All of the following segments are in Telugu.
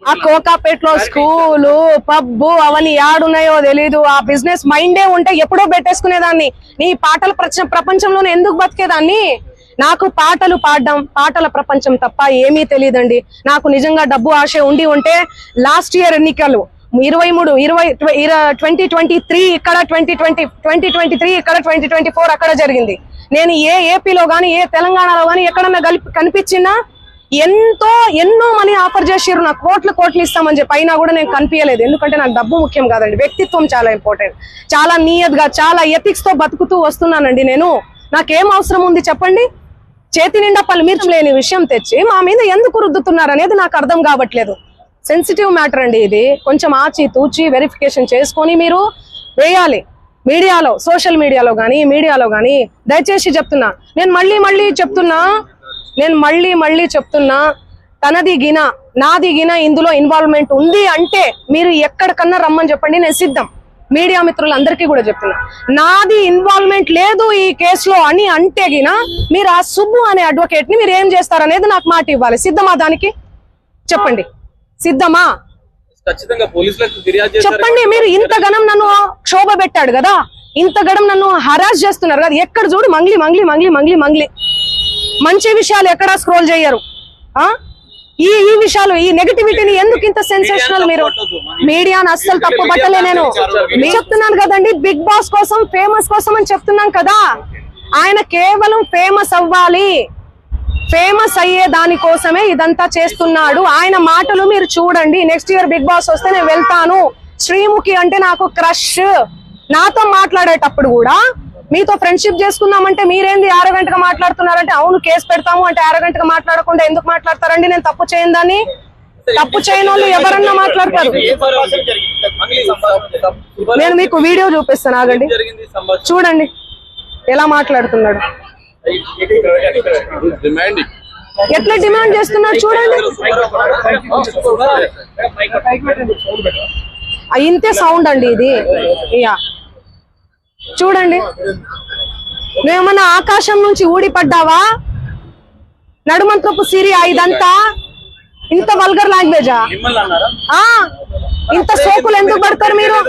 ఆ కోకాపేటలో స్కూలు పబ్బు అవన్నీ యాడున్నాయో తెలీదు. ఆ బిజినెస్ మైండే ఉంటే ఎప్పుడో పెట్టేసుకునేదాన్ని. నీ పాటల ప్రపంచంలోనే ఎందుకు బతికేదాన్ని? నాకు పాటలు పాడడం, పాటల ప్రపంచం తప్ప ఏమీ తెలియదండి. నాకు నిజంగా డబ్బు ఆశ ఉంటే లాస్ట్ ఇయర్ ఎన్నికలు 2023 ఇక్కడ 2023 ఇక్కడ 2024 అక్కడ జరిగింది. నేను ఏ ఏపీలో గానీ ఏ తెలంగాణలో గానీ ఎక్కడన్నా కనిపించినా ఎన్నో మనీ ఆఫర్ చేసిర్రు, నాకు కోట్లు ఇస్తామని చెప్పి. అయినా కూడా నేను కనిపించలేదు. ఎందుకంటే నాకు డబ్బు ముఖ్యం కాదండి, వ్యక్తిత్వం చాలా ఇంపార్టెంట్. చాలా నియత్గా చాలా ఎథిక్స్ తో బతుకుతూ వస్తున్నానండి నేను. నాకేం అవసరం ఉంది చెప్పండి? చేతి నిండా పల్మిర్చి లేని విషయం తెచ్చి మా మీద ఎందుకు రుద్దుతున్నారు అనేది నాకు అర్థం కావట్లేదు. సెన్సిటివ్ మ్యాటర్ అండి ఇది. కొంచెం ఆచి తూచి వెరిఫికేషన్ చేసుకొని మీరు వేయాలి మీడియాలో, సోషల్ మీడియాలో గానీ మీడియాలో గానీ. దయచేసి చెప్తున్నా, నేను మళ్ళీ చెప్తున్నా, తనది గిన నాది గిన ఇందులో ఇన్వాల్వ్మెంట్ ఉంది అంటే మీరు ఎక్కడికన్నా రమ్మని చెప్పండి, నేను సిద్ధం. మీడియా మిత్రులందరికీ కూడా చెప్తున్నా, నాది ఇన్వాల్వ్మెంట్ లేదు ఈ కేసులో అని అంటే గిన మీరు ఆ సుబ్బు అనే అడ్వకేట్ ని మీరు ఏం చేస్తారనేది నాకు మాట ఇవ్వాలి. సిద్ధమా? దానికి చెప్పండి, సిద్ధమా? చెప్పండి. మీరు ఇంతగనం నన్ను క్షోభ పెట్టాడు కదా, ఇంతగనం నన్ను హరాస్ చేస్తున్నారు కదా, ఎక్కడ చూడు మంగ్లీ మంచి విషయాలు ఎక్కడా స్క్రోల్ చేయరు. ఈ విషయాలు, ఈ నెగటివిటీని ఎందుకు ఇంత సెన్సేషనల్? మీరు మీడియాను అస్సలు తప్పు పట్టలే. నేను చెప్తున్నాను కదండి, బిగ్ బాస్ కోసం, ఫేమస్ కోసం అని చెప్తున్నాం కదా. ఆయన కేవలం ఫేమస్ అవ్వాలి, ఫేమస్ అయ్యే దానికోసమే ఇదంతా చేస్తున్నాడు. ఆయన మాటలు మీరు చూడండి. నెక్స్ట్ ఇయర్ బిగ్ బాస్ వస్తే నేను వెళ్తాను. శ్రీముఖి అంటే నాకు క్రష్. నాతో మాట్లాడేటప్పుడు కూడా మీతో ఫ్రెండ్షిప్ చేసుకుందామంటే మీరేంది ఆరోగెంట్ గా మాట్లాడుతున్నారంటే, అవును కేసు పెడతాము అంటే ఆరోగెంట్ గా మాట్లాడకుండా ఎందుకు మాట్లాడతారండి? నేను తప్పు చేయను దాన్ని. తప్పు చేయని వాళ్ళు ఎవరన్నా మాట్లాడతారు. నేను మీకు వీడియో చూపిస్తాను, ఆగండి, చూడండి ఎలా మాట్లాడుతున్నాడు, ఎట్లా డిమాండ్ చేస్తున్నాడు చూడండి. ఇంతే సౌండ్ అండి ఇది. చూడండి, నువ్వేమన్నా ఆకాశం నుంచి ఊడిపడ్డావా? నడుమంత్రపు సిరియా ఇదంతా? ఇంత వల్గర్ లాంగ్వేజా? ఇంత సోకులు ఎందుకు పడతారు మీరు?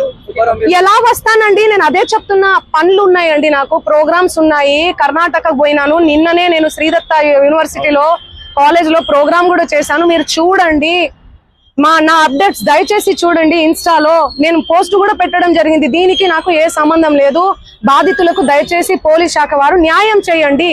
ఎలా వస్తానండి? నేను అదే చెప్తున్నా, పనులు ఉన్నాయండి, నాకు ప్రోగ్రామ్స్ ఉన్నాయి. కర్ణాటకకు పోయినాను నిన్ననే. నేను శ్రీదత్త యూనివర్సిటీలో కాలేజ్ లో ప్రోగ్రామ్ కూడా చేశాను. మీరు చూడండి నా అప్డేట్స్ దయచేసి చూడండి. ఇన్స్టాలో నేను పోస్ట్ కూడా పెట్టడం జరిగింది. దీనికి నాకు ఏ సంబంధం లేదు. బాధితులకు దయచేసి పోలీస్ శాఖ వారు న్యాయం చేయండి.